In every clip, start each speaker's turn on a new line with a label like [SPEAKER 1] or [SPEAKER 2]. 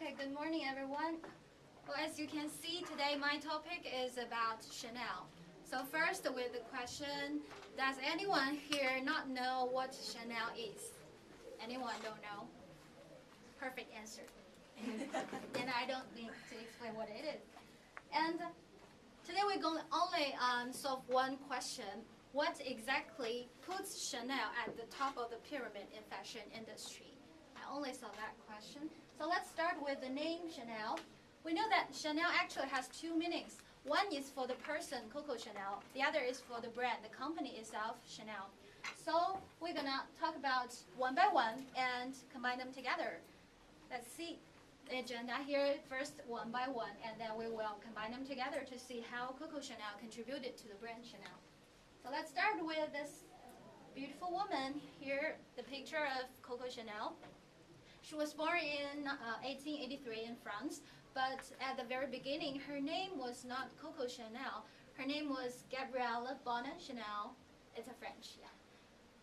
[SPEAKER 1] Okay, good morning everyone. Well, as you can see today, my topic is about Chanel. So first with the question, does anyone here not know what Chanel is? Anyone don't know? Perfect answer. And I don't need to explain what it is. And today we're going to only solve one question. What exactly puts Chanel at the top of the pyramid in fashion industry? I only saw that question. So let's start with the name Chanel. We know that Chanel actually has two meanings. One is for the person, Coco Chanel. The other is for the brand, the company itself, Chanel. So we're going to talk about one by one and combine them together. Let's see the agenda here first one by one, and then we will combine them together to see how Coco Chanel contributed to the brand Chanel. So let's start with this beautiful woman here, the picture of Coco Chanel. She was born in 1883 in France, but at the very beginning, her name was not Coco Chanel. Her name was Gabrielle Bonnet Chanel. It's a French, yeah.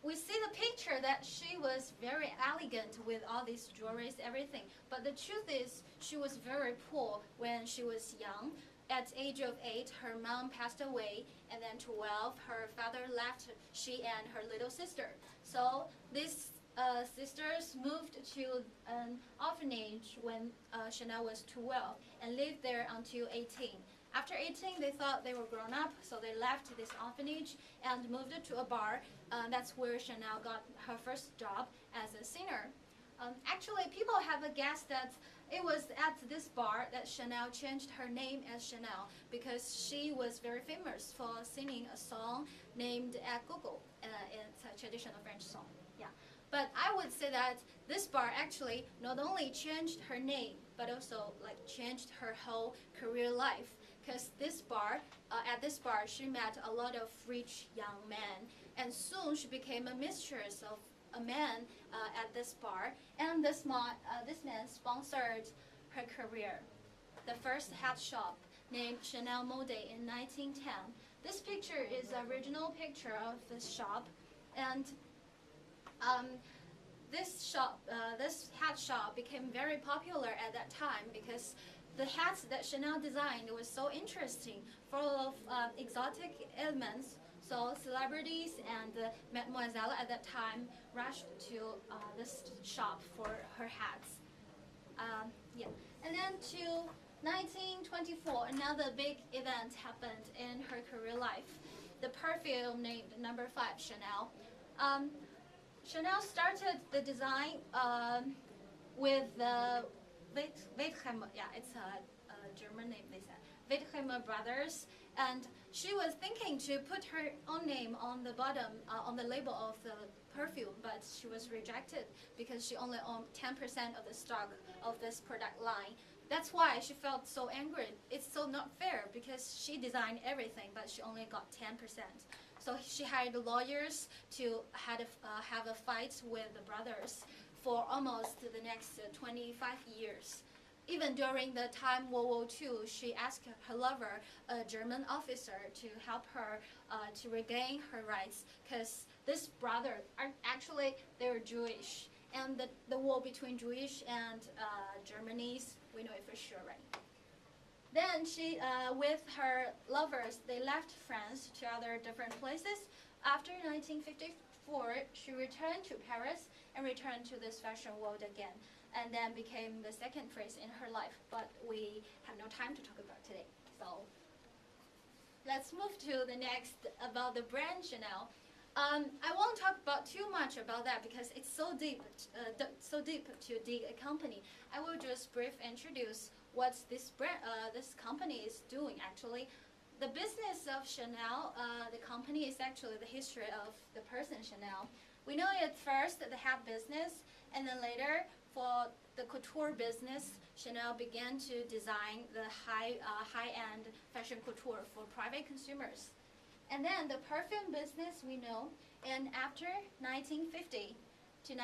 [SPEAKER 1] We see the picture that she was very elegant with all these jewelries, everything. But the truth is, she was very poor when she was young. At the age of 8, her mom passed away, and then 12, her father left she and her little sister. So these sisters moved to an orphanage when Chanel was 12 and lived there until 18. After 18, they thought they were grown up, so they left this orphanage and moved to a bar. That's where Chanel got her first job as a singer. Actually, people have a guess that it was at this bar that Chanel changed her name as Chanel because she was very famous for singing a song named À Gogo. It's a traditional French song. Yeah. But I would say that this bar actually not only changed her name, but also changed her whole career life. Because at this bar, she met a lot of rich young men, and soon she became a mistress of a man at this bar, and this man sponsored her career. The first hat shop named Chanel Mode in 1910. This picture is the original picture of this shop, and this hat shop became very popular at that time because the hats that Chanel designed was so interesting, full of exotic elements. So celebrities and Mademoiselle at that time rushed to this shop for her hats. Yeah. And then to 1924, another big event happened in her career life. The perfume named No. 5 Chanel. Chanel started the design with the Wertheimer, yeah, it's a German name, they said, Wertheimer brothers, and she was thinking to put her own name on the bottom, on the label of the perfume, but she was rejected because she only owned 10% of the stock of this product line. That's why she felt so angry. It's so not fair because she designed everything, but she only got 10%. So she hired lawyers to have a fight with the brothers for almost the next 25 years. Even during the time World War II, she asked her lover, a German officer, to help her to regain her rights because this brother, actually they were Jewish. And the war between Jewish and Germany's, we know it for sure, right? Then she, with her lovers, they left France to other different places. After 1954, she returned to Paris and returned to this fashion world again, and then became the second phase in her life. But we have no time to talk about today. So let's move to the next about the brand Chanel. I won't talk about too much about that because it's so deep to dig a company. I will just briefly introduce what this company is doing actually. The business of Chanel, the company is actually the history of the person Chanel. We know at first the hat business, and then later for the couture business, Chanel began to design the high-end fashion couture for private consumers. And then the perfume business we know, and after 1950 to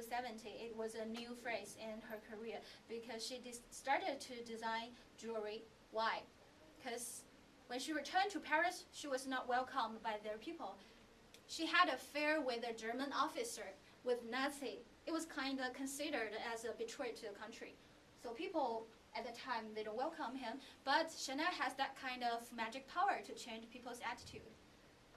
[SPEAKER 1] 70, it was a new phase in her career because she started to design jewelry. Why? Because when she returned to Paris, she was not welcomed by their people. She had an affair with a German officer with Nazi it was kind of considered as a betrayal to the country. So people at the time, they don't welcome him, but Chanel has that kind of magic power to change people's attitude.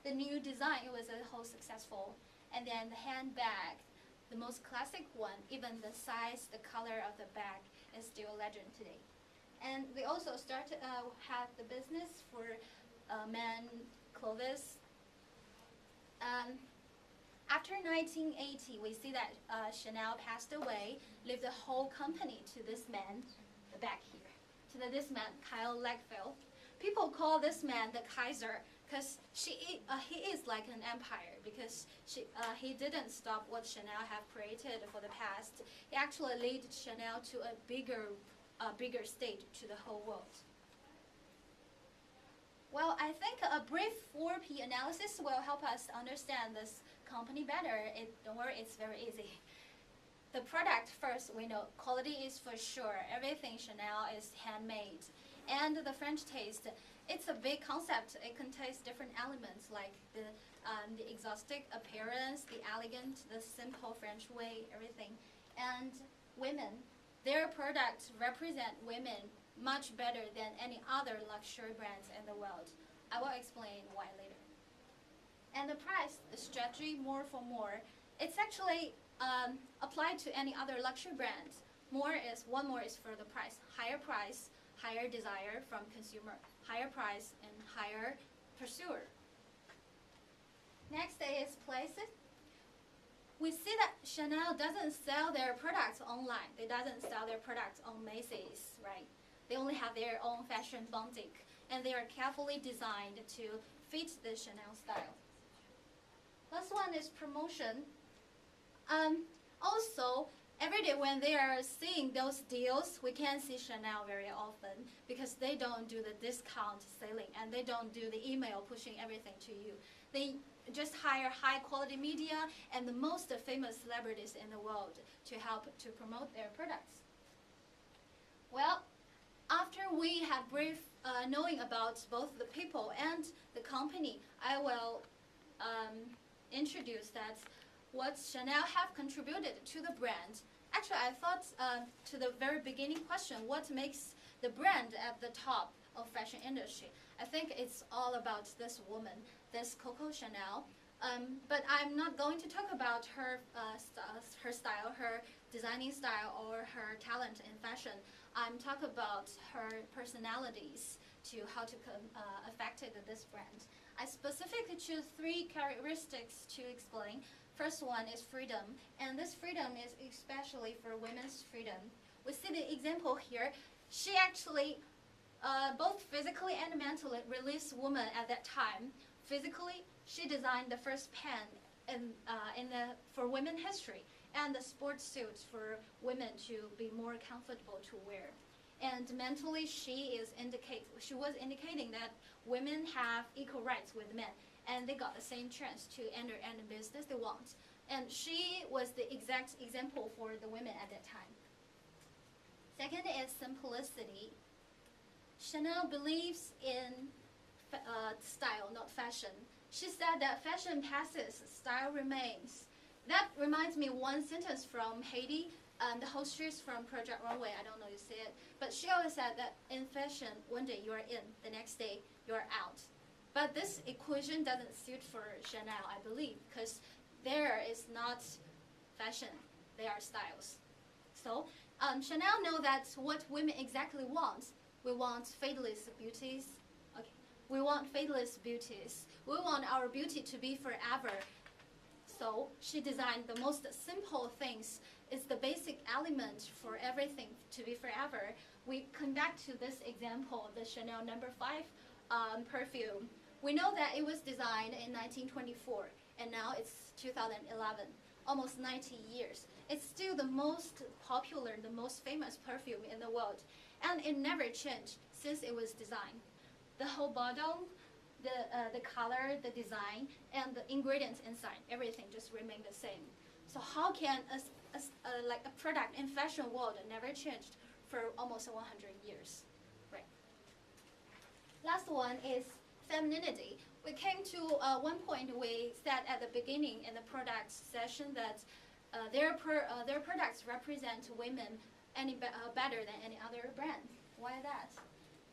[SPEAKER 1] The new design, it was a whole successful. And then the handbag, the most classic one, even the size, the color of the bag is still a legend today. And they also started have the business for men clothes. After 1980, we see that Chanel passed away, left the whole company to this man, back here, to this man, Karl Lagerfeld. People call this man the Kaiser because he is like an empire because he didn't stop what Chanel have created for the past. He actually led Chanel to a bigger stage to the whole world. Well, I think a brief 4P analysis will help us understand this company better. Don't worry, it's very easy. The product first, we know quality is for sure. Everything Chanel is handmade. And the French taste, it's a big concept. It contains different elements like the exotic appearance, the elegant, the simple French way, everything. And women, their products represent women much better than any other luxury brands in the world. I will explain why later. And the price, the strategy, more for more, it's actually applied to any other luxury brands. One more is for the price. Higher price, higher desire from consumer. Higher price and higher pursuer. Next is places. We see that Chanel doesn't sell their products online. They doesn't sell their products on Macy's, right? They only have their own fashion boutique, and they are carefully designed to fit the Chanel style. Last one is promotion. Also, every day when they are seeing those deals, we can see Chanel very often because they don't do the discount selling and they don't do the email pushing everything to you. They just hire high quality media and the most famous celebrities in the world to help to promote their products. Well, after we have brief knowing about both the people and the company, I will introduce that what Chanel have contributed to the brand. Actually, I thought to the very beginning question, what makes the brand at the top of fashion industry? I think it's all about this woman, this Coco Chanel. But I'm not going to talk about her style, her designing style, or her talent in fashion. I'm talking about her personalities to how to affected this brand. I specifically choose 3 characteristics to explain. First one is freedom, and this freedom is especially for women's freedom. We see the example here. She actually, both physically and mentally, released woman at that time. Physically, she designed the first pen for women history, and the sports suits for women to be more comfortable to wear. And mentally, she was indicating that women have equal rights with men, and they got the same chance to enter any business they want. And she was the exact example for the women at that time. Second is simplicity. Chanel believes in style, not fashion. She said that fashion passes, style remains. That reminds me one sentence from Heidi, the hostess from Project Runway. I don't know if you see it, but she always said that in fashion, one day you are in, the next day you are out. But this equation doesn't suit for Chanel, I believe, because there is not fashion, they are styles. So Chanel know that what women exactly want. We want fadeless beauties. Okay, we want fadeless beauties. We want our beauty to be forever. So she designed the most simple things. It's the basic element for everything to be forever. We come back to this example, the Chanel No. 5 perfume. We know that it was designed in 1924, and now it's 2011, almost 90 years. It's still the most popular, the most famous perfume in the world, and it never changed since it was designed. The whole bottle, the color, the design, and the ingredients inside, everything just remained the same. So how can a product in fashion world never changed for almost 100 years, right? Last one is femininity. We came to one point we said at the beginning in the product session that their products represent women better than any other brand. Why that?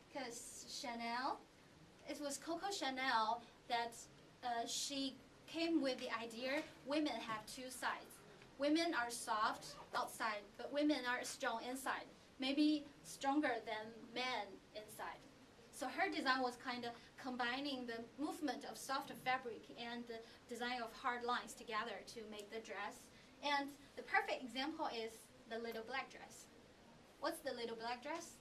[SPEAKER 1] Because Chanel, it was Coco Chanel that she came with the idea women have two sides. Women are soft outside, but women are strong inside. Maybe stronger than men inside. So her design was kind of combining the movement of soft fabric and the design of hard lines together to make the dress. And the perfect example is the little black dress. What's the little black dress?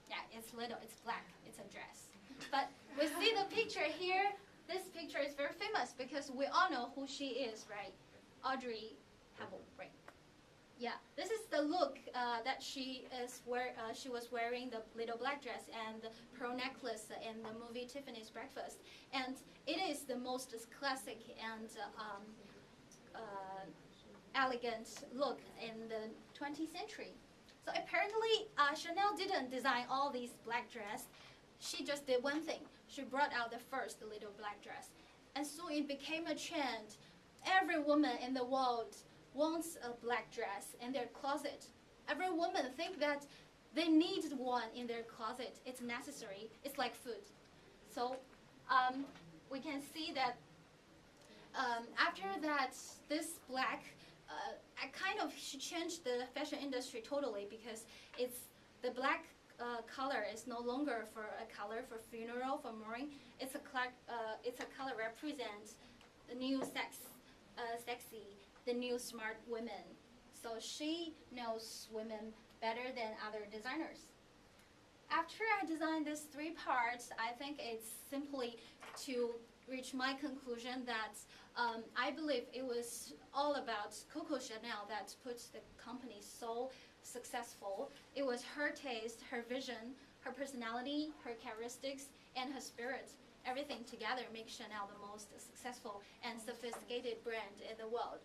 [SPEAKER 1] Yeah, it's little, it's black, it's a dress. But we see the picture here. This picture is very famous because we all know who she is, right? Audrey Hepburn, right? Yeah, this is the look that she was wearing the little black dress and the pearl necklace in the movie Tiffany's Breakfast. And it is the most classic and elegant look in the 20th century. So apparently Chanel didn't design all these black dress. She just did one thing. She brought out the first little black dress. And so it became a trend. Every woman in the world wants a black dress in their closet. Every woman thinks that they need one in their closet. It's necessary. It's like food. So we can see that after that, this black, she changed the fashion industry totally because it's the black color is no longer for a color for funeral, for mourning. It's a color represents the new sexy, the new smart women. So she knows women better than other designers. After I designed these three parts, I think it's simply to reach my conclusion that I believe it was all about Coco Chanel that put the company so successful. It was her taste, her vision, her personality, her characteristics, and her spirit. Everything together makes Chanel the most successful and sophisticated brand in the world.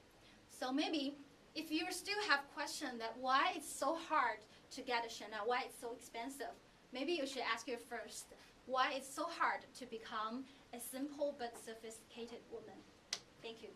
[SPEAKER 1] So maybe if you still have questions that why it's so hard to get a Chanel, why it's so expensive, maybe you should ask your first why it's so hard to become a simple but sophisticated woman. Thank you.